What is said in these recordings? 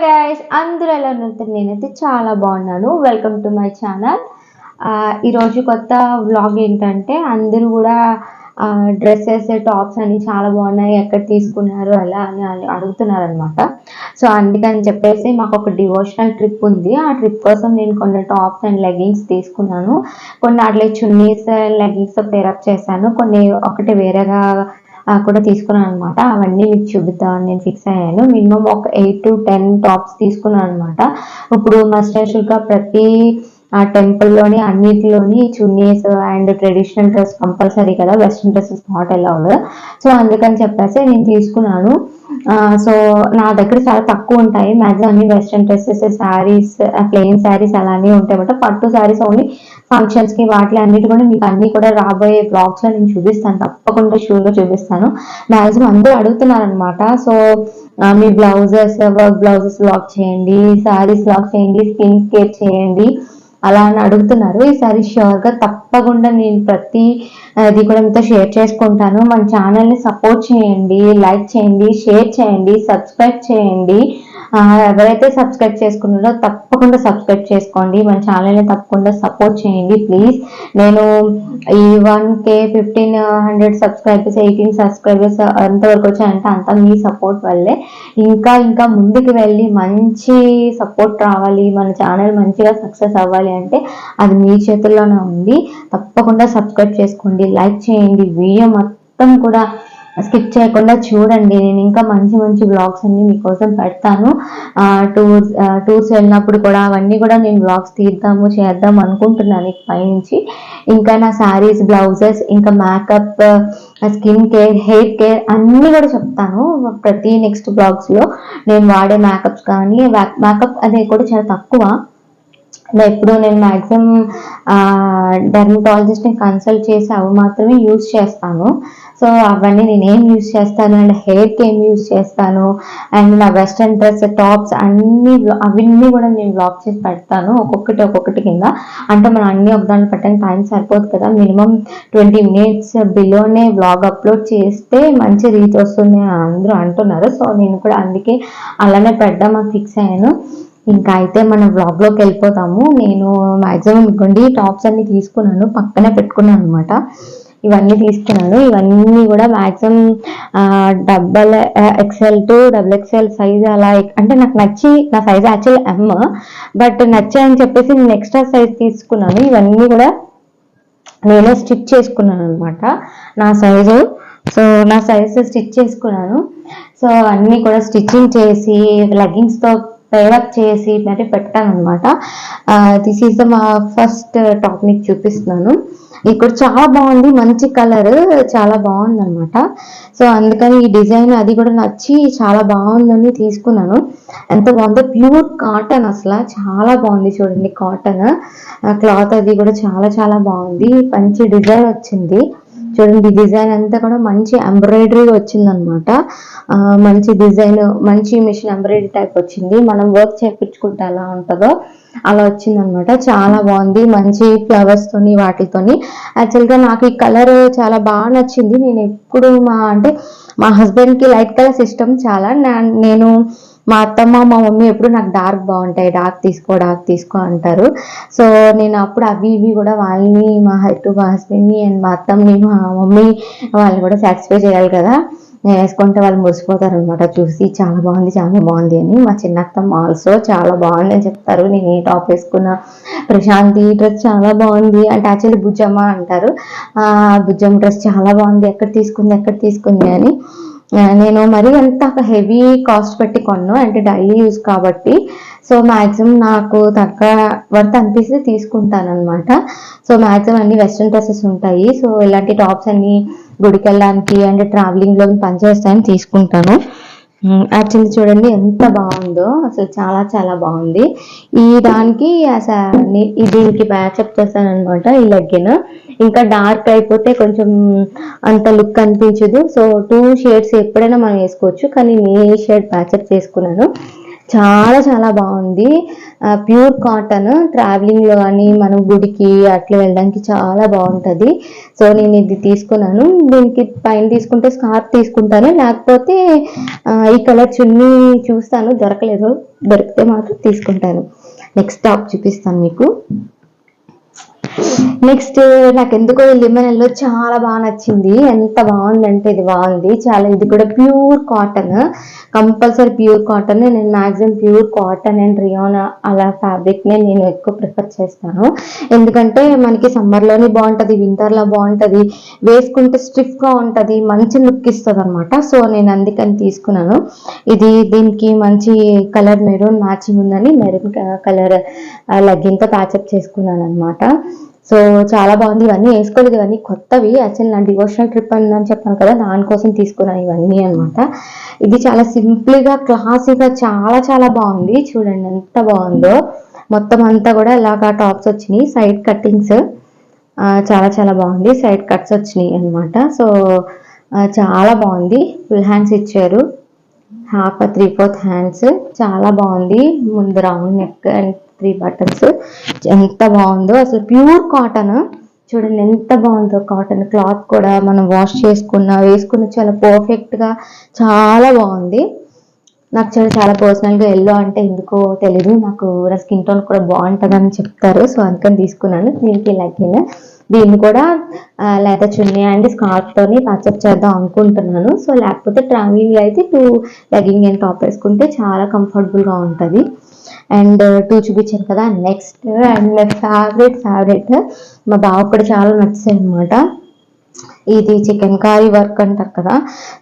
Guys, అందరూ ఎలా ఉన్నారు? నేనైతే చాలా బాగున్నాను. Welcome to my channel. ఈరోజు కొత్త వ్లాగ్ ఏంటంటే అందరూ కూడా డ్రెస్సెస్ టాప్స్ అని చాలా బాగున్నాయి, ఎక్కడ తీసుకున్నారు అలా అని అడుగుతున్నారు అనమాట. సో అందుకని చెప్పేసి మాకు ఒక డివోషనల్ ట్రిప్ ఉంది. ఆ ట్రిప్ కోసం నేను కొన్ని టాప్స్ అండ్ లెగ్గింగ్స్ తీసుకున్నాను. కొన్ని అట్లే చున్నీస్ లెగ్గింగ్స్ పేరప్ చేశాను, కొన్ని ఒకటి వేరేగా కూడా తీసుకున్నాను అనమాట. అవన్నీ మీకు చూపిద్దామని నేను ఫిక్స్ అయ్యాను. మినిమం ఒక 8 to 10 టాప్స్ తీసుకున్నాను అనమాట. ఇప్పుడు మస్ట్ అండ్ షుడ్గా ప్రతి టెంపుల్లోని అన్నిటిలోని chunnis and traditional dress compulsory కదా, western dresses not allowed. So అందుకని చెప్పేసి నేను తీసుకున్నాను. సో నా దగ్గర చాలా తక్కువ ఉంటాయి. మ్యాక్సిమం అన్ని western dresses, saris, plain saris అలానే ఉంటాయి అనమాట. పట్టు శారీస్ ఓన్లీ ఫంక్షన్స్కి వాటి అన్నిటి కూడా మీకు అన్ని కూడా రాబోయే బ్లాగ్స్లో నేను చూపిస్తాను, తప్పకుండా షూర్గా చూపిస్తాను. మ్యాక్సిమం అందరూ అడుగుతున్నారు అనమాట. సో మీ బ్లౌజెస్, వర్క్ బ్లౌజెస్ బ్లాగ్ చేయండి, శారీస్ బ్లాగ్ చేయండి, స్కిన్ కేర్ చేయండి అలా అని అడుగుతున్నారు. ఈసారి ష్యూర్గా తప్పకుండా నేను ప్రతి ఇది కూడా మీతో షేర్ చేసుకుంటాను. మన ఛానల్ని సపోర్ట్ చేయండి, లైక్ చేయండి, షేర్ చేయండి, సబ్స్క్రైబ్ చేయండి. ఎవరైతే సబ్స్క్రైబ్ చేసుకున్నారో తప్పకుండా సబ్స్క్రైబ్ చేసుకోండి. మన ఛానల్ని తప్పకుండా సపోర్ట్ చేయండి ప్లీజ్. నేను ఈ 1K 1500 సబ్స్క్రైబర్స్, 18 సబ్స్క్రైబర్స్ ఎంతవరకు వచ్చాయంటే అంతా మీ సపోర్ట్ వల్లే. ఇంకా ఇంకా ముందుకు వెళ్ళి మంచి సపోర్ట్ రావాలి, మన ఛానల్ మంచిగా సక్సెస్ అవ్వాలి అంటే అది మీ చేతుల్లోనే ఉంది. తప్పకుండా సబ్స్క్రైబ్ చేసుకోండి, లైక్ చేయండి, వీడియో మొత్తం కూడా స్కిప్ చేయకుండా చూడండి. నేను ఇంకా మంచి మంచి బ్లాగ్స్ అన్ని మీకోసం పెడతాను. టూర్స్ వెళ్ళినప్పుడు కూడా అవన్నీ కూడా నేను బ్లాగ్స్ చేద్దాం అనుకుంటున్నాను పైనుంచి. ఇంకా నా శారీస్, బ్లౌజెస్, ఇంకా makeup, skin care, hair care అన్నీ కూడా చెప్తాను ప్రతి నెక్స్ట్ బ్లాగ్స్లో. నేను వాడే మేకప్స్ కానీ, మేకప్ అనేది కూడా చాలా తక్కువ. ఎప్పుడు నేను మ్యాక్సిమం డెర్మటాలజిస్ట్ని కన్సల్ట్ చేసి అవి మాత్రమే యూజ్ చేస్తాను. సో అవన్నీ నేను ఏం యూజ్ చేస్తాను అండ్ హెయిర్కి ఏం యూజ్ చేస్తాను అండ్ నా వెస్ట్రన్ డ్రెస్, టాప్స్ అవన్నీ కూడా నేను బ్లాగ్ చేసి పెడతాను ఒక్కొక్కటి కింద. అంటే మనం అన్నీ ఒకదాన్ని పెట్టడానికి టైం సరిపోదు కదా. మినిమం 20 minutes బిలోనే బ్లాగ్ అప్లోడ్ చేస్తే మంచి రీచ్ వస్తుంది అని అందరూ అంటున్నారు. సో నేను కూడా అందుకే అలానే పెడదామని ఫిక్స్ అయ్యాను. ఇంకా అయితే మన వ్లాగ్లోకి వెళ్ళిపోతాము. నేను మ్యాక్సిమం ఇవ్వండి టాప్స్ అన్ని తీసుకున్నాను, పక్కనే పెట్టుకున్నాను అనమాట. ఇవన్నీ తీసుకున్నాను. ఇవన్నీ కూడా maximum XXL to XXL size అలా. అంటే నాకు నచ్చి, నా సైజ్ యాక్చువల్ M, బట్ నచ్చాయని చెప్పేసి నేను ఎక్స్ట్రా సైజ్ తీసుకున్నాను. ఇవన్నీ కూడా నేనే స్టిచ్ చేసుకున్నాను అనమాట నా సైజు. సో నా సైజ్ స్టిచ్ చేసుకున్నాను. సో అన్నీ కూడా స్టిచ్చింగ్ చేసి లెగ్గింగ్స్తో పేరప్ చేసి మరి పెట్టాను అనమాట. దిస్ ఈజ్ మా ఫస్ట్ టాప్ మీకు చూపిస్తున్నాను. ఇక్కడ చాలా బాగుంది, మంచి కలర్, చాలా బాగుంది అనమాట. సో అందుకని ఈ డిజైన్ అది కూడా నచ్చి చాలా బాగుందని తీసుకున్నాను. ఎంత బాగుందో, ప్యూర్ కాటన్, అసలు చాలా బాగుంది. చూడండి కాటన్ క్లాత్ అది కూడా చాలా చాలా బాగుంది. మంచి డిజైన్ వచ్చింది. చూడండి డిజైన్ అంతా కూడా మంచి ఎంబ్రాయిడరీ వచ్చిందనమాట. మంచి డిజైన్, మంచి మిషన్ ఎంబ్రాయిడరీ టైప్ వచ్చింది. మనం వర్క్ చేయించుకుంటే ఎలా ఉంటుందో అలా వచ్చిందనమాట. చాలా బాగుంది, మంచి ఫ్లవర్స్ తోని వాటితోని. యాక్చువల్గా నాకు ఈ కలర్ చాలా బాగా నచ్చింది. నేను ఎప్పుడు మా హస్బెండ్కి లైట్ కలర్స్ ఇష్టం చాలా. నేను మా అత్తమ్మ, మా మమ్మీ ఎప్పుడు నాకు డార్క్ బాగుంటాయి, డార్క్ తీసుకో అంటారు. సో నేను అప్పుడు అవి ఇవి కూడా వాళ్ళని, మా హస్బెండ్ని అండ్ మా అత్తమ్మని, మా మమ్మీ వాళ్ళని కూడా సాటిస్ఫై చేయాలి కదా. నేను వేసుకుంటే వాళ్ళు మురిసిపోతారు అనమాట చూసి, చాలా బాగుంది అని. మా చిన్నత్తమ్మ ఆల్సో చాలా బాగుంది అని చెప్తారు. నేను ఏ టాప్ వేసుకున్నా, ప్రశాంతి డ్రెస్ చాలా బాగుంది అంటే, యాక్చువల్లీ బుజ్జమ్మ అంటారు, బుజ్జమ్మ డ్రెస్ చాలా బాగుంది, ఎక్కడ తీసుకుంది అని. నేను మరీ అంత హెవీ కాస్ట్ పెట్టి కొన్నాను, అంటే డైలీ యూజ్ కాబట్టి. సో మ్యాక్సిమం నాకు తగ్గ వర్త్ అనిపిస్తే తీసుకుంటాను అనమాట. సో మ్యాక్సిమం అన్ని వెస్ట్రన్ డ్రెస్సెస్ ఉంటాయి. సో ఇలాంటి టాప్స్ అన్ని గుడికి వెళ్ళడానికి అండ్ ట్రావెలింగ్లో పనిచేస్తాయని తీసుకుంటాను. యాక్చువల్లీ చూడండి ఎంత బాగుందో, అసలు చాలా చాలా బాగుంది. ఈ దానికి దీనికి మ్యాచప్ చేస్తాను అనమాట ఈ లెగ్గిన్. ఇంకా డార్క్ అయిపోతే కొంచెం అంత లుక్ అనిపించదు. సో 2 షేడ్స్ ఎప్పుడైనా మనం వేసుకోవచ్చు, కానీ నేను ఈ షేడ్ మ్యాచప్ చేసుకున్నాను. చాలా చాలా బాగుంది. ప్యూర్ కాటన్, ట్రావెలింగ్లో కానీ మనం గుడికి అట్లా వెళ్ళడానికి చాలా బాగుంటుంది. సో నేను ఇది తీసుకున్నాను. దీనికి పైన తీసుకుంటే స్కార్ఫ్ తీసుకుంటాను, లేకపోతే ఈ కలర్ చున్నీ చూస్తాను, దొరకలేదు, దొరికితే మాత్రం తీసుకుంటాను. నెక్స్ట్ టాప్ చూపిస్తాను మీకు. నెక్స్ట్ నాకు ఎందుకో లెమన్ ఎల్లో చాలా బాగా నచ్చింది. ఎంత బాగుందంటే ఇది బాగుంది చాలా. ఇది కూడా pure cotton, compulsory pure cotton. నేను maximum pure cotton and rayon అలా ఫ్యాబ్రిక్నే నేను ఎక్కువ ప్రిఫర్ చేస్తాను. ఎందుకంటే మనకి సమ్మర్లోనే బాగుంటుంది, వింటర్లో బాగుంటుంది, వేసుకుంటే స్టిఫ్గా ఉంటుంది, మంచి లుక్ ఇస్తుంది అనమాట. సో నేను అందుకని తీసుకున్నాను. దీనికి మంచి కలర్ మెరూన్ మ్యాచింగ్ ఉందని మెరూన్ కలర్ లెగ్గిన్తో ప్యాచప్ చేసుకున్నాను అనమాట. సో చాలా బాగుంది. ఇవన్నీ వేసుకోలేదు, ఇవన్నీ కొత్తవి. యాక్చువల్లీ నా డివోషనల్ ట్రిప్ అని చెప్పాను కదా, దానికోసం తీసుకున్నాను ఇవన్నీ అనమాట. ఇది చాలా సింపుల్గా క్లాసీగా చాలా చాలా బాగుంది. చూడండి ఎంత బాగుందో. మొత్తం అంతా కూడా ఇలాగా టాప్స్ వచ్చినాయి, సైడ్ కట్టింగ్స్ చాలా చాలా బాగుంది. సైడ్ కట్స్ వచ్చినాయి అనమాట. సో చాలా బాగుంది. ఫుల్ హ్యాండ్స్ ఇచ్చారు, హాఫ్ 3/4 హ్యాండ్స్, చాలా బాగుంది. ముందు రౌండ్ నెక్ అండ్ 3 బటన్స్. ఎంత బాగుందో అసలు. ప్యూర్ కాటన్, చూడండి ఎంత బాగుందో. కాటన్ క్లాత్ కూడా మనం వాష్ వేసుకున్న చాలా పర్ఫెక్ట్గా చాలా బాగుంది. నాకు చాలా పర్సనల్గా ఎల్లో అంటే ఎందుకో తెలీదు, నాకు నా స్కిన్ టోన్ కూడా బాగుంటుందని చెప్తారు. సో అందుకని తీసుకున్నాను. దీనికి లెగ్గిన్, దీన్ని కూడా లేదా చున్నీ అండ్ స్కార్ఫ్తోని ప్యాచప్ చేద్దాం అనుకుంటున్నాను. సో లేకపోతే ట్రావెలింగ్ అయితే 2 లెగ్గింగ్ అండ్ టాప్ వేసుకుంటే చాలా కంఫర్టబుల్గా ఉంటుంది. అండ్ 2 చూపించాను కదా. నెక్స్ట్ అండ్ మై ఫేవరెట్ మా బావ కూడా చాలా నచ్చాయి అనమాట. ఇది చికెన్ కారీ వర్క్ అంటారు కదా.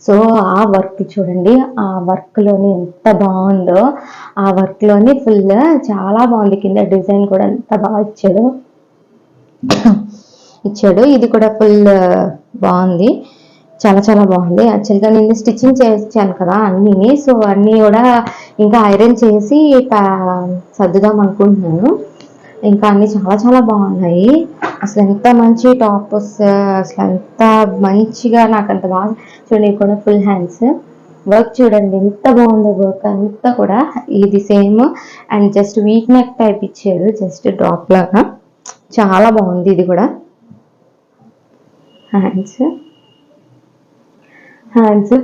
సో ఆ వర్క్ చూడండి, ఆ వర్క్లోని ఎంత బాగుందో. ఆ వర్క్లోని ఫుల్ చాలా బాగుంది. కింద డిజైన్ కూడా ఎంత బాగా ఇచ్చాడు. ఇది కూడా ఫుల్ బాగుంది, చాలా చాలా బాగుంది. యాక్చువల్గా నేను స్టిచ్చింగ్ చేయించాను కదా అన్నీ. సో అన్నీ కూడా ఇంకా ఐరన్ చేసి సర్దుదాం అనుకుంటున్నాను. ఇంకా అన్నీ చాలా చాలా బాగున్నాయి. అసలు ఎంత మంచి టాప్స్, అసలు ఎంత మంచిగా, నాకు అంత బాగా. చూడండి కూడా ఫుల్ హ్యాండ్స్ వర్క్ చూడండి ఎంత బాగుందో. వర్క్ అంతా కూడా ఇది same and just week neck type ఇచ్చారు, జస్ట్ డ్రాప్ లాగా. చాలా బాగుంది. ఇది కూడా హ్యాండ్స్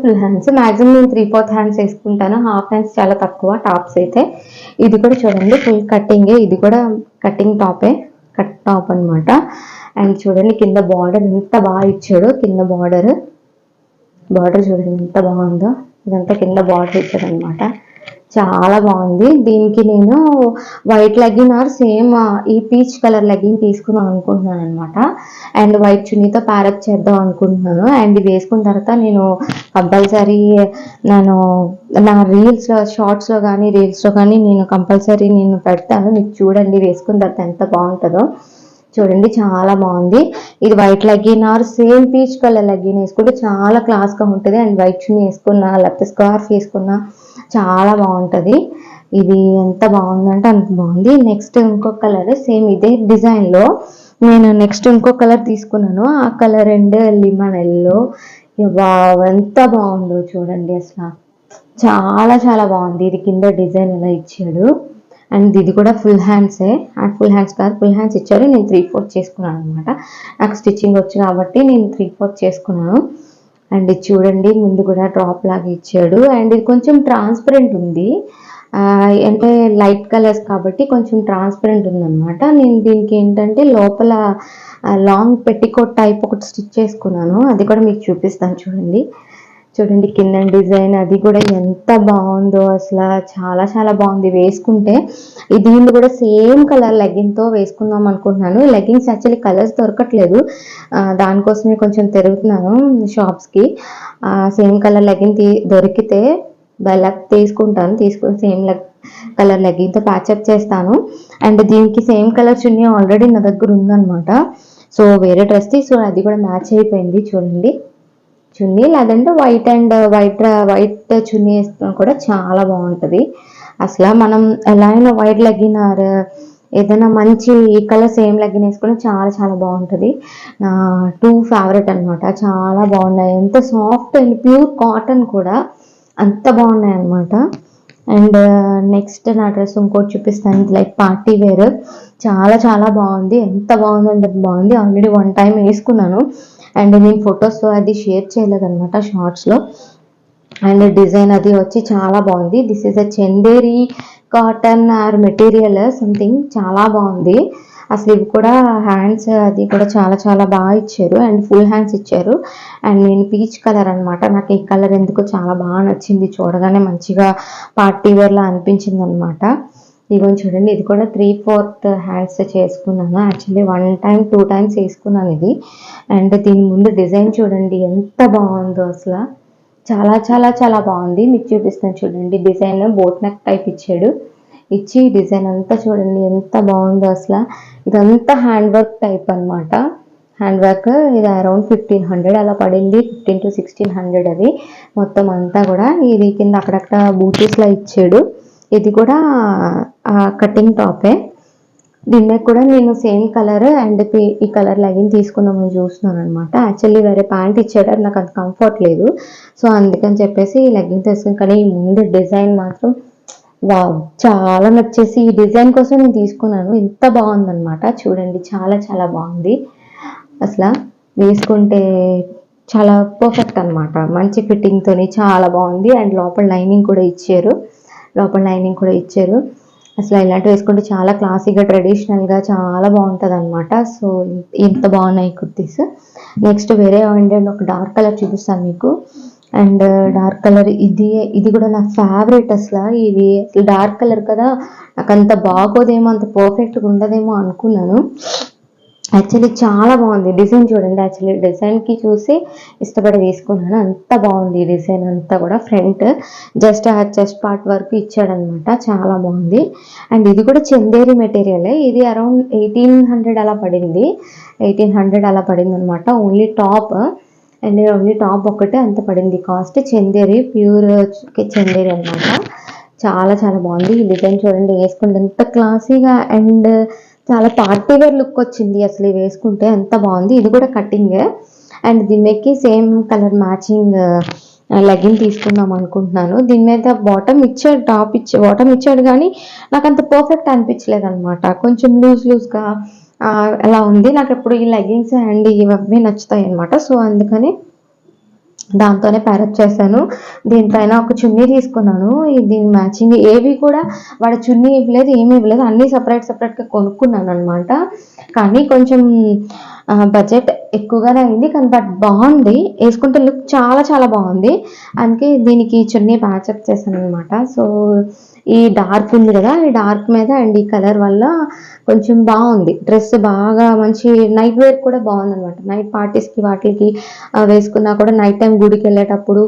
ఫుల్ హ్యాండ్స్. మ్యాక్సిమం నేను 3/4 హ్యాండ్స్ వేసుకుంటాను, హాఫ్ హ్యాండ్స్ చాలా తక్కువ టాప్స్ అయితే. ఇది కూడా చూడండి ఫుల్ కట్టింగే, ఇది కూడా కట్టింగ్ టాపే, కట్ టాప్ అనమాట. అండ్ చూడండి కింద బార్డర్ ఎంత బాగా ఇచ్చాడు. కింద బార్డర్ చూడండి ఎంత బాగుందో. ఇదంతా కింద బార్డర్ ఇచ్చాడు అనమాట, చాలా బాగుంది. దీనికి నేను వైట్ లెగ్గిన్ ఆర్ సేమ్ ఈ పీచ్ కలర్ లెగ్గిన్ తీసుకుందాం అనుకుంటున్నాను అనమాట. అండ్ వైట్ చున్నీతో ప్యారప్ చేద్దాం అనుకుంటున్నాను. అండ్ ఇది వేసుకున్న తర్వాత నేను కంపల్సరీ నా షార్ట్స్లో కానీ రీల్స్లో కానీ నేను కంపల్సరీ పెడతాను. మీకు చూడండి వేసుకున్న తర్వాత ఎంత బాగుంటుందో. చూడండి చాలా బాగుంది. ఇది white legging or same peach colour legging వేసుకుంటే చాలా క్లాస్గా ఉంటుంది. అండ్ వైట్ చున్నీ వేసుకున్నా లేకపోతే స్కార్ఫ్ వేసుకున్నా చాలా బాగుంటుంది. ఇది ఎంత బాగుందంటే అంత బాగుంది. నెక్స్ట్ ఇంకో కలర్ సేమ్ ఇదే డిజైన్లో నేను నెక్స్ట్ ఇంకో కలర్ తీసుకున్నాను. ఆ కలర్ అండ్ లెమన్ ఎల్లో. ఎంత బాగుందో చూడండి, అసలు చాలా చాలా బాగుంది. ఇది కింద డిజైన్ ఎలా ఇచ్చాడు. అండ్ ఇది కూడా ఫుల్ హ్యాండ్సే, ఫుల్ హ్యాండ్స్ కాదు, ఫుల్ హ్యాండ్స్ ఇచ్చారు. నేను 3/4 చేసుకున్నాను అనమాట. నాకు స్టిచ్చింగ్ వచ్చు కాబట్టి నేను 3/4 చేసుకున్నాను. అండ్ ఇది చూడండి ముందు కూడా డ్రాప్ లాగా ఇచ్చాడు. అండ్ ఇది కొంచెం ట్రాన్స్పరెంట్ ఉంది, అంటే లైట్ కలర్స్ కాబట్టి కొంచెం ట్రాన్స్పరెంట్ ఉందన్నమాట. నేను దీనికి ఏంటంటే లోపల లాంగ్ పెట్టికోట్ టైప్ ఒకటి స్టిచ్ చేసుకున్నాను, అది కూడా మీకు చూపిస్తాను. చూడండి కింద డిజైన్ అది కూడా ఎంత బాగుందో. అసలు చాలా చాలా బాగుంది వేసుకుంటే. దీన్ని కూడా సేమ్ కలర్ లెగ్గిన్తో వేసుకుందాం అనుకుంటున్నాను. లెగ్గిన్స్ యాక్చువల్లీ కలర్స్ దొరకట్లేదు, దానికోసమే కొంచెం తిరుగుతున్నాను షాప్స్కి. సేమ్ కలర్ లెగ్గిన్ దొరికితే తీసుకుని సేమ్ కలర్ లెగ్గిన్తో ప్యాచప్ చేస్తాను. అండ్ దీనికి సేమ్ కలర్ చున్నీ ఆల్రెడీ నా దగ్గర ఉందన్నమాట. సో వేరే డ్రెస్ సో అది కూడా మ్యాచ్ అయిపోయింది. చూడండి చున్నీ, లేదంటే వైట్ చున్నీ వేసుకున్నా కూడా చాలా బాగుంటుంది. అసలు మనం ఎలా అయినా వైట్ లెగ్గిన్ ఆర్ ఏదైనా మంచి ఈ కలర్ సేమ్ లెగ్గిన్ వేసుకుని చాలా చాలా బాగుంటుంది. నా 2 ఫేవరెట్ అనమాట, చాలా బాగున్నాయి. ఎంత సాఫ్ట్ అండ్ ప్యూర్ కాటన్ కూడా అంత బాగున్నాయి అనమాట. అండ్ నెక్స్ట్ నా డ్రెస్ ఇంకోటి చూపిస్తాను, లైక్ పార్టీ వేర్. చాలా చాలా బాగుంది, ఎంత బాగుందంటే బాగుంది. ఆల్రెడీ 1 టైం వేసుకున్నాను అండ్ నేను ఫొటోస్ అది షేర్ చేయలేదన్నమాట షార్ట్స్లో. అండ్ డిజైన్ అది వచ్చి చాలా బాగుంది. This is a Chanderi cotton or material something, చాలా బాగుంది. అసలు ఇవి కూడా హ్యాండ్స్ అది కూడా చాలా చాలా బాగా ఇచ్చారు అండ్ ఫుల్ హ్యాండ్స్ ఇచ్చారు. అండ్ నేను పీచ్ కలర్ అనమాట, నాకు ఈ కలర్ ఎందుకో చాలా బాగా నచ్చింది, చూడగానే మంచిగా పార్టీ వేర్లా అనిపించింది అనమాట. ఇదిగోని చూడండి, ఇది కూడా 3/4 హ్యాండ్స్ చేసుకున్నాను. యాక్చువల్లీ 1 టైం 2 టైమ్స్ వేసుకున్నాను ఇది. అండ్ దీని ముందు డిజైన్ చూడండి ఎంత బాగుందో, అసలు చాలా చాలా చాలా బాగుంది. మీకు చూపిస్తాను చూడండి, డిజైన్ బోట్ నెక్ టైప్ ఇచ్చాడు. ఇచ్చి డిజైన్ అంతా చూడండి ఎంత బాగుందో అసలు. ఇదంతా హ్యాండ్ వర్క్ టైప్ అనమాట. హ్యాండ్ వర్క్ ఇది అరౌండ్ 1500 అలా పడింది, 1500 to 1600 అది మొత్తం అంతా కూడా. ఇది కింద అక్కడక్కడ బూటీస్లా ఇచ్చాడు. ఇది కూడా కటింగ్ టాపే. దీని మీద కూడా నేను సేమ్ కలర్ అండ్ ఈ కలర్ లెగిన్ తీసుకుందామని చూస్తున్నాను అనమాట. యాక్చువల్లీ వేరే ప్యాంట్ ఇచ్చాడు, అది నాకు అంత కంఫర్ట్ లేదు, సో అందుకని చెప్పేసి ఈ లెగిన్ తీసుకుని. కానీ ఈ ముందు డిజైన్ మాత్రం వావ్, చాలా నచ్చేసి ఈ డిజైన్ కోసం నేను తీసుకున్నాను. ఇంత బాగుందన్నమాట, చూడండి చాలా చాలా బాగుంది. అసలు వేసుకుంటే చాలా పర్ఫెక్ట్ అనమాట, మంచి ఫిట్టింగ్తోని చాలా బాగుంది. అండ్ లోపల లైనింగ్ కూడా ఇచ్చారు, అసలు ఇలాంటివి వేసుకుంటే చాలా క్లాసీగా ట్రెడిషనల్గా చాలా బాగుంటుంది అనమాట. సో ఎంత బాగున్నాయి కుర్తీస్. నెక్స్ట్ వేరే అండ్ ఒక డార్క్ కలర్ చూపిస్తాను మీకు. అండ్ డార్క్ కలర్ ఇది కూడా నా ఫేవరెట్. అసలు ఇది డార్క్ కలర్ కదా, నాకు అంత బాగోదేమో, అంత పర్ఫెక్ట్గా ఉండదేమో అనుకున్నాను. యాక్చువల్లీ చాలా బాగుంది డిజైన్, చూడండి. యాక్చువల్లీ డిజైన్కి చూసి ఇష్టపడి తీసుకున్నాను, అంత బాగుంది ఈ డిజైన్ అంతా కూడా. ఫ్రంట్ జస్ట్ ఆ చెస్ట్ పార్ట్ వరకు ఇచ్చాడనమాట, చాలా బాగుంది. అండ్ ఇది కూడా చందేరి మెటీరియల్. ఇది అరౌండ్ 1800 అలా పడింది, 1800 అలా పడింది అనమాట. Only top and only top ఒకటే అంత పడింది కాస్ట్. చందేరి, ప్యూర్ చందేరి అనమాట. చాలా చాలా బాగుంది ఈ డిజైన్, చూడండి. వేసుకుంటే ఎంత క్లాసీగా అండ్ చాలా పార్టీ వేర్ లుక్ వచ్చింది అసలు వేసుకుంటే, ఎంత బాగుంది. ఇది కూడా కటింగ్ అండ్ దీనికి సేమ్ కలర్ మ్యాచింగ్ లెగిన్ తీసుకుందాం అనుకుంటున్నాను. దీని మీద బాటమ్ ఇచ్చాడు, బాటమ్ ఇచ్చాడు కానీ నాకు అంత పర్ఫెక్ట్ అనిపించలేదు అనమాట. కొంచెం లూజ్గా అలా ఉంది. నాకు ఎప్పుడు ఈ లెగిన్స్ అండ్ ఇవన్నీ నచ్చుతాయి అనమాట. సో అందుకని దాంతోనే ప్యారప్ చేశాను. దీనిపైన ఒక చున్నీ తీసుకున్నాను, దీని మ్యాచింగ్ ఏవి కూడా వాడు చున్నీ ఇవ్వలేదు, ఏమీ ఇవ్వలేదు, అన్నీ సపరేట్గా కొనుక్కున్నాను అనమాట. కానీ కొంచెం బడ్జెట్ ఎక్కువగానే అయింది, కానీ బట్ బాగుంది, వేసుకుంటే లుక్ చాలా చాలా బాగుంది. అందుకే దీనికి చున్నీ ప్యాచప్ చేశాను అనమాట. సో ఈ డార్క్ ఉంది కదా, ఈ డార్క్ మీద అండ్ ఈ కలర్ వల్ల కొంచెం బాగుంది డ్రెస్, బాగా మంచి నైట్ వేర్ కూడా బాగుంది అనమాట. నైట్ పార్టీస్కి వాటికి వేసుకున్నా కూడా, నైట్ టైం గుడికి వెళ్ళేటప్పుడు,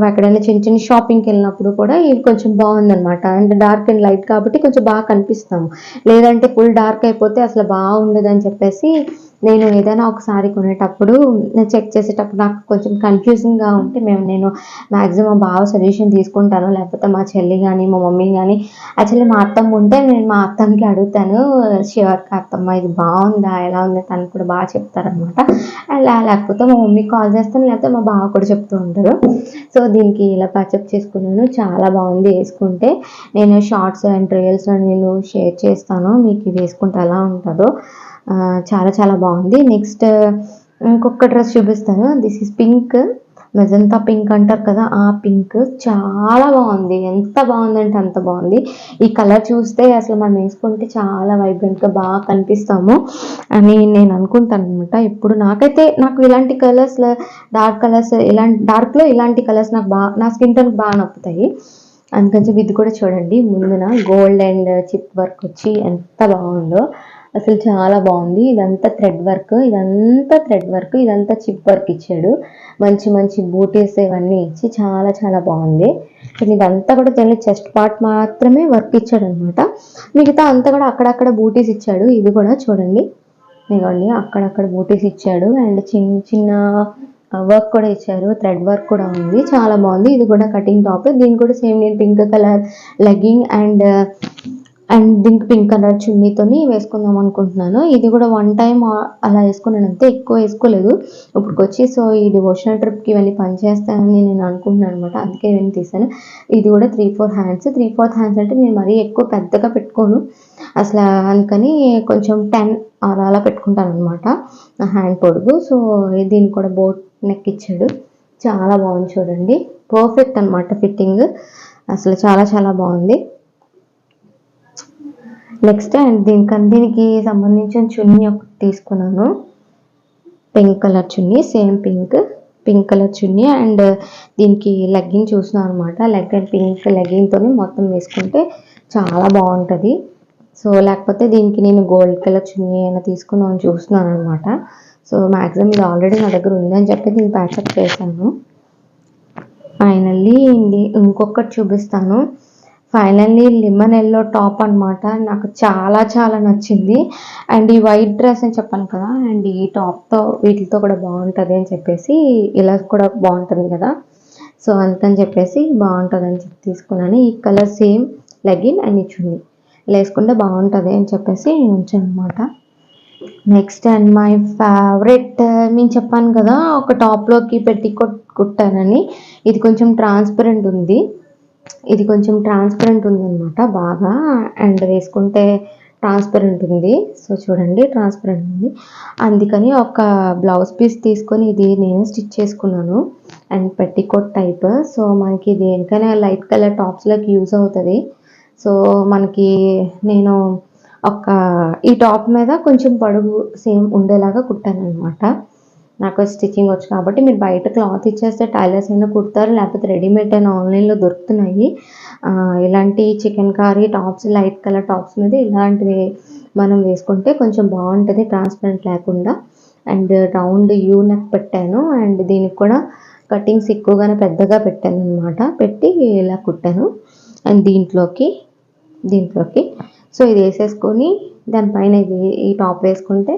ఎక్కడైనా చిన్న చిన్న షాపింగ్కి వెళ్ళినప్పుడు కూడా ఇది కొంచెం బాగుందనమాట. అండ్ డార్క్ అండ్ లైట్ కాబట్టి కొంచెం బాగా కనిపిస్తాము. లేదంటే ఫుల్ డార్క్ అయిపోతే అసలు బాగుండదు అని చెప్పేసి నేను ఏదైనా ఒకసారి కొనేటప్పుడు చెక్ చేసేటప్పుడు నాకు కొంచెం కన్ఫ్యూజింగ్గా ఉంటే నేను మ్యాక్సిమం బాగా సజెషన్ తీసుకుంటాను, లేకపోతే మా చెల్లి కానీ మా మమ్మీ కానీ. యాక్చువల్లీ మా అత్తమ్మ ఉంటే నేను మా అత్తమ్మకి అడుగుతాను, షూర్గా అత్తమ్మ ఇది బాగుందా, ఎలా ఉంది, తను కూడా బాగా చెప్తారనమాట. లేకపోతే మా మమ్మీకి కాల్ చేస్తాను, లేకపోతే మా బావ కూడా చెప్తూ ఉంటారు. సో దీనికి ఇలా ప్యాచప్ చేసుకున్నాను, చాలా బాగుంది వేసుకుంటే. నేను షార్ట్స్ అండ్ రీల్స్ నేను షేర్ చేస్తాను మీకు, వేసుకుంటే ఎలా ఉంటుందో. చాలా చాలా బాగుంది. నెక్స్ట్ ఇంకొక డ్రెస్ చూపిస్తాను. This is pink, magenta pink అంటారు కదా, ఆ పింక్ చాలా బాగుంది, ఎంత బాగుందంటే అంత బాగుంది. ఈ కలర్ చూస్తే అసలు మనం వేసుకుంటే చాలా వైబ్రెంట్గా బాగా కనిపిస్తాము అని నేను అనుకుంటాను అనమాట. ఇప్పుడు నాకు ఇలాంటి కలర్స్, డార్క్ కలర్స్, డార్క్లో ఇలాంటి కలర్స్ నాకు నా స్కిన్ టోన్కి బాగా నప్పుతాయి. అందుకని ఇది కూడా చూడండి, ముందున గోల్డ్ అండ్ చిప్ వర్క్ వచ్చి ఎంత బాగుందో, అసలు చాలా బాగుంది. ఇదంతా థ్రెడ్ వర్క్, ఇదంతా చిప్ వర్క్ ఇచ్చాడు. మంచి మంచి బూటీస్ ఇవన్నీ ఇచ్చి చాలా చాలా బాగుంది. ఇదంతా కూడా తెలియదు, చెస్ట్ పార్ట్ మాత్రమే వర్క్ ఇచ్చాడు అనమాట. మిగతా అంతా కూడా అక్కడక్కడ బూటీస్ ఇచ్చాడు. ఇది కూడా చూడండి, ఇదిగోండి అక్కడక్కడ బూటీస్ ఇచ్చాడు అండ్ చిన్న చిన్న వర్క్ కూడా ఇచ్చారు, థ్రెడ్ వర్క్ కూడా ఉంది, చాలా బాగుంది. ఇది కూడా కటింగ్ టాప్, దీని కూడా సేమ్ నేను pink colour legging and and దీనికి పింక్ కలర్ చున్నీతోని వేసుకుందాం అనుకుంటున్నాను. ఇది కూడా వన్ టైం అలా వేసుకున్నాను అంతే, ఎక్కువ వేసుకోలేదు ఇప్పటికొచ్చి. సో ఈ డివోషనల్ ట్రిప్కి ఇవన్నీ పనిచేస్తానని నేను అనుకుంటున్నాను అనమాట, అందుకే ఇవన్నీ తీసాను. ఇది కూడా 3/4 హ్యాండ్స్. 3/4 హ్యాండ్స్ అంటే నేను మరీ ఎక్కువ పెద్దగా పెట్టుకోను అసలు, అందుకని కొంచెం 10 అలా పెట్టుకుంటాను అనమాట నా హ్యాండ్ పొడుగు. సో దీనికి కూడా బోట్ నెక్ ఇచ్చాడు, చాలా బాగుంది చూడండి, పర్ఫెక్ట్ అనమాట ఫిట్టింగ్, అసలు చాలా చాలా బాగుంది. నెక్స్ట్ అండ్ దీనికి సంబంధించిన చున్నీ ఒకటి తీసుకున్నాను, pink colour chunni, same pink colour chunni. And దీనికి లెగ్గింగ్ చూస్తున్నాను అనమాట, పింక్ లెగ్గింగ్తో మొత్తం వేసుకుంటే చాలా బాగుంటుంది. సో లేకపోతే దీనికి నేను గోల్డ్ కలర్ చున్నీ అయినా తీసుకుందామని చూస్తున్నాను అనమాట. సో మ్యాక్సిమం ఇది ఆల్రెడీ నా దగ్గర ఉందని చెప్పి దీన్ని ప్యాకప్ చేశాను. ఫైనల్లీ ఇంకొకటి చూపిస్తాను. ఫైనల్లీ లెమన్ ఎల్లో టాప్ అనమాట, నాకు చాలా చాలా నచ్చింది. అండ్ ఈ వైట్ డ్రెస్ అని చెప్పాను కదా, అండ్ ఈ టాప్తో వీటితో కూడా బాగుంటుంది అని చెప్పేసి, ఇలా కూడా బాగుంటుంది కదా, సో అందుకని చెప్పేసి బాగుంటుంది అని చెప్పి తీసుకున్నాను. ఈ కలర్ సేమ్ లెగిన్ అండ్ చున్నీ వేసుకుంటే బాగుంటుంది అని చెప్పేసి ఉంచాను అనమాట. నెక్స్ట్ అండ్ మై ఫేవరెట్, నేను చెప్పాను కదా ఒక టాప్లోకి పెట్టి కుట్టానని, ఇది కొంచెం ట్రాన్స్పరెంట్ ఉంది, అనమాట బాగా, అండ్ వేసుకుంటే ట్రాన్స్పరెంట్ ఉంది. సో చూడండి ట్రాన్స్పరెంట్ ఉంది, అందుకని ఒక బ్లౌజ్ పీస్ తీసుకొని ఇది నేను స్టిచ్ చేసుకున్నాను అండ్ పెట్టికోట్ టైప్. సో మనకి దేనికైనా లైట్ కలర్ టాప్స్లోకి యూజ్ అవుతుంది. సో మనకి నేను ఈ టాప్ మీద కొంచెం పొడుగు సేమ్ ఉండేలాగా కుట్టాను అనమాట. నాకు స్టిచ్చింగ్ వచ్చు కాబట్టి, మీరు బయట క్లాత్ ఇచ్చేస్తే టైలర్స్ అయినా కుడతారు, లేకపోతే రెడీమేడ్ అయినా ఆన్లైన్లో దొరుకుతున్నాయి. ఇలాంటి chikankari tops, light colour tops మీద ఇలాంటివి మనం వేసుకుంటే కొంచెం బాగుంటుంది ట్రాన్స్పరెంట్ లేకుండా. అండ్ రౌండ్ యూ నెక్ పెట్టాను, అండ్ దీనికి కూడా కటింగ్స్ ఎక్కువగానే పెద్దగా పెట్టాను అనమాట, పెట్టి ఇలా కుట్టాను. అండ్ దీంట్లోకి సో ఇది వేసేసుకొని దానిపైన ఈ టాప్ వేసుకుంటే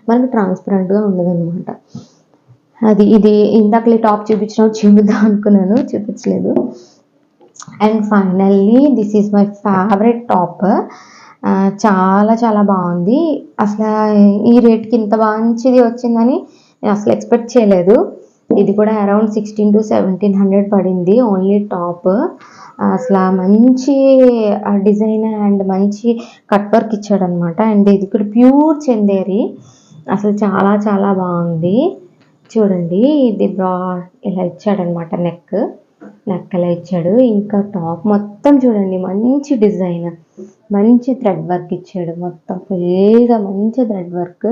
మనకు ట్రాన్స్పరెంట్గా ఉండదు అనమాట. ఇది ఇందాక టాప్ చూపిద్దాం అనుకున్నాను, చూపించలేదు. And finally this is my favourite top, చాలా చాలా బాగుంది. అసలు ఈ రేట్కి ఇంత మంచిది వచ్చిందని నేను అసలు ఎక్స్పెక్ట్ చేయలేదు. ఇది కూడా అరౌండ్ 1600 to 1700 పడింది ఓన్లీ టాప్. అసలు మంచి డిజైన్ అండ్ మంచి కట్ వర్క్ ఇచ్చాడనమాట. అండ్ ఇది కూడా ప్యూర్ చందేరి, అసలు చాలా చాలా బాగుంది చూడండి. ఇది ఇలా ఇచ్చాడనమాట, నెక్ ఇలా ఇచ్చాడు. ఇంకా టాప్ మొత్తం చూడండి మంచి డిజైన్, మంచి థ్రెడ్ వర్క్ ఇచ్చాడు, మొత్తం ఫుల్గా మంచి థ్రెడ్ వర్క్.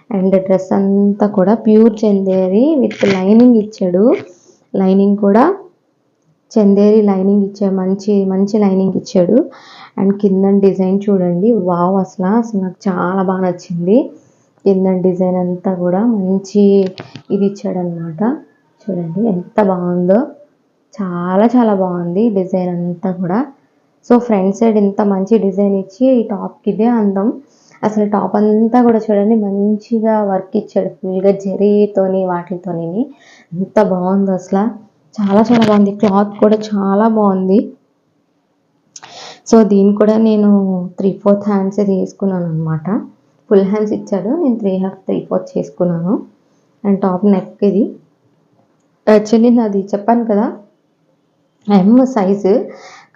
అండ్ డ్రెస్ అంతా కూడా ప్యూర్ చందేరి విత్ లైనింగ్ ఇచ్చాడు, లైనింగ్ కూడా చందేరి లైనింగ్ ఇచ్చాడు, మంచి లైనింగ్ ఇచ్చాడు. అండ్ కింద డిజైన్ చూడండి, వావ్, అసలు నాకు చాలా బాగా నచ్చింది. కింద డిజైన్ అంతా కూడా మంచి ఇది ఇచ్చాడనమాట, చూడండి ఎంత బాగుందో, చాలా చాలా బాగుంది డిజైన్ అంతా కూడా. సో ఫ్రంట్ సైడ్ ఇంత మంచి డిజైన్ ఇచ్చి ఈ టాప్కి ఇదే అందం. అసలు టాప్ అంతా కూడా చూడండి మంచిగా వర్క్ ఇచ్చాడు, ఫుల్గా జరీతోని వాటితోని, ఎంత బాగుందో అసలు, చాలా చాలా బాగుంది. క్లాత్ కూడా చాలా బాగుంది. సో దీన్ని కూడా నేను 3/4 హ్యాండ్స్ తీసుకున్నాను అనమాట, ఫుల్ హ్యాండ్స్ ఇచ్చాడు, నేను 3/4 చేసుకున్నాను. అండ్ టాప్ నెక్ ఇది యాక్చువల్లీ నాది చెప్పాను కదా ఎమ్ సైజు,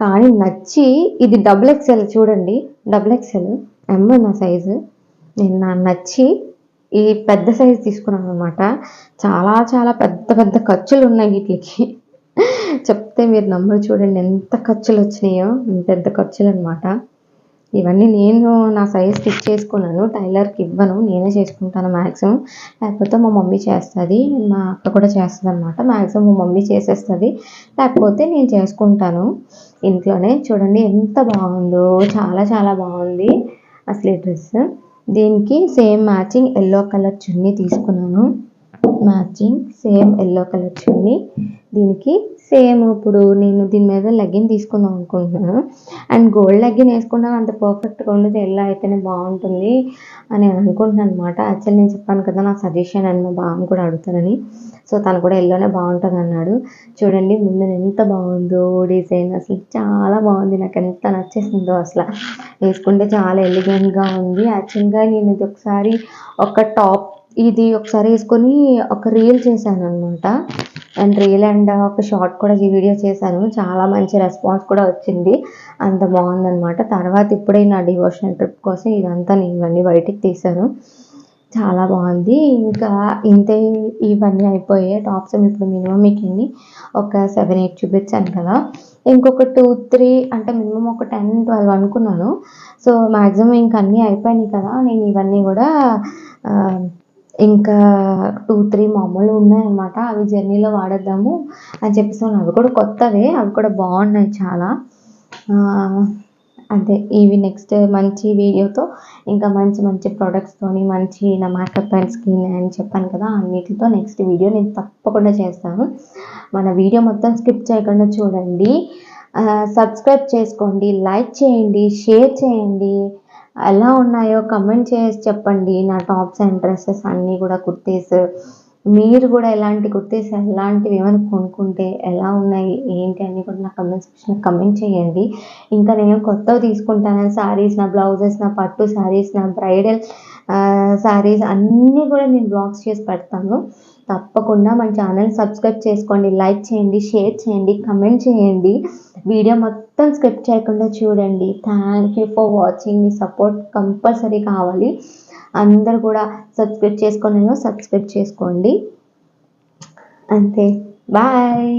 కానీ నచ్చి ఇది XXL చూడండి, XXL ఎమ్ నా సైజు, నాకు నచ్చి ఈ పెద్ద సైజు తీసుకున్నాను అనమాట. చాలా చాలా పెద్ద పెద్ద ఖర్చులు ఉన్నాయి వీటికి, చెప్తే మీరు నమ్మరు, చూడండి ఎంత ఖర్చులు వచ్చినాయో, పెద్ద ఖర్చులు అనమాట. ఇవన్నీ నేను నా సైజ్ స్టిచ్ చేసుకున్నాను, టైలర్కి ఇవ్వను, నేనే చేసుకుంటాను మ్యాక్సిమం, లేకపోతే మా మమ్మీ చేస్తుంది, మా అక్క కూడా చేస్తుంది అనమాట. మ్యాక్సిమం మా మమ్మీ చేసేస్తుంది, లేకపోతే నేను చేసుకుంటాను ఇంట్లోనే. చూడండి ఎంత బాగుందో, చాలా చాలా బాగుంది అసలు ఈ డ్రెస్. దీనికి సేమ్ మ్యాచింగ్ ఎల్లో కలర్ చున్నీ తీసుకున్నాను, మ్యాచింగ్ సేమ్ ఎల్లో కలర్ చున్నీ, దీనికి సేమ్ ఇప్పుడు నేను దీని మీద లెగ్గిన్ తీసుకుందాం అనుకుంటున్నాను. అండ్ గోల్డ్ లెగ్గిన్ వేసుకున్నా అంత పర్ఫెక్ట్గా ఉండదు, ఎల్లో అయితేనే బాగుంటుంది అని అనుకుంటున్నాను అనమాట. యాక్చువల్లీ నేను చెప్పాను కదా నా సజెషన్ అని, మా బామ్మ కూడా అడుగుతానని. సో తను కూడా ఎల్లోనే బాగుంటుంది అన్నాడు. చూడండి ముందు ఎంత బాగుందో డిజైన్, అసలు చాలా బాగుంది, నాకు ఎంత నచ్చేసిందో అసలు. వేసుకుంటే చాలా ఎలిగెంట్గా ఉంది. యాక్చువల్గా నేను ఇది ఒకసారి ఇది ఒకసారి వేసుకొని ఒక రీల్ చేశాను అనమాట. అండ్ రీల్ అండ్ ఒక షార్ట్ కూడా వీడియో చేశాను. చాలా మంచి రెస్పాన్స్ కూడా వచ్చింది, అంత బాగుందనమాట. తర్వాత ఇప్పుడే నా డివోషనల్ ట్రిప్ కోసం ఇదంతా నేను ఇవన్నీ బయటికి తీశాను, చాలా బాగుంది. ఇంకా ఇంతే, ఇవన్నీ అయిపోయాయి టాప్స్. ఇప్పుడు మినిమం మీకు ఎన్ని ఒక 7-8 చూపించాను కదా, ఇంకొక 2-3 అంటే మినిమం ఒక 10-12 అనుకున్నాను. సో మ్యాక్సిమం ఇంక అన్నీ అయిపోయినాయి కదా, నేను ఇవన్నీ కూడా ఇంకా 2-3 మామూలు ఉన్నాయన్నమాట. అవి జర్నీలో వాడేద్దాము అని చెప్పేసి, అవి కూడా కొత్తవే, అవి కూడా బాగున్నాయి చాలా. అంతే, ఇవి నెక్స్ట్ మంచి వీడియోతో ఇంకా మంచి మంచి ప్రోడక్ట్స్తోని, మంచి నా మేకప్ అండ్ స్కిన్ అని చెప్పాను కదా, అన్నిటితో నెక్స్ట్ వీడియో నేను తప్పకుండా చేస్తాను. మన వీడియో మొత్తం స్కిప్ చేయకుండా చూడండి. సబ్స్క్రైబ్ చేసుకోండి, లైక్ చేయండి, షేర్ చేయండి. ఎలా ఉన్నాయో కమెంట్ చేసి చెప్పండి. నా టాప్స్ అండ్ డ్రెస్సెస్ అన్నీ కూడా, కుర్తీస్, మీరు కూడా ఎలాంటి కుర్తీస్ ఎలాంటివి ఏమైనా కొనుక్కుంటే ఎలా ఉన్నాయి ఏంటి అన్నీ కూడా నా కమెంట్ సెక్షన్లో కమెంట్ చేయండి. ఇంకా నేను కొత్తవి తీసుకుంటాను, శారీస్, నా బ్లౌజెస్, నా పట్టు శారీస్, నా బ్రైడల్ శారీస్ అన్నీ కూడా నేను బ్లాగ్స్ చేసి పెడతాను. తప్పకుండా మన ఛానల్ సబ్స్క్రైబ్ చేసుకోండి, లైక్ చేయండి, షేర్ చేయండి, కమెంట్ చేయండి. వీడియో మొత్తం స్కిప్ చేయకుండా చూడండి. Thank you for watching. Me support compulsory కావాలి. అందరు కూడా సబ్స్క్రైబ్ చేసుకోండి. అంతే, బాయ్.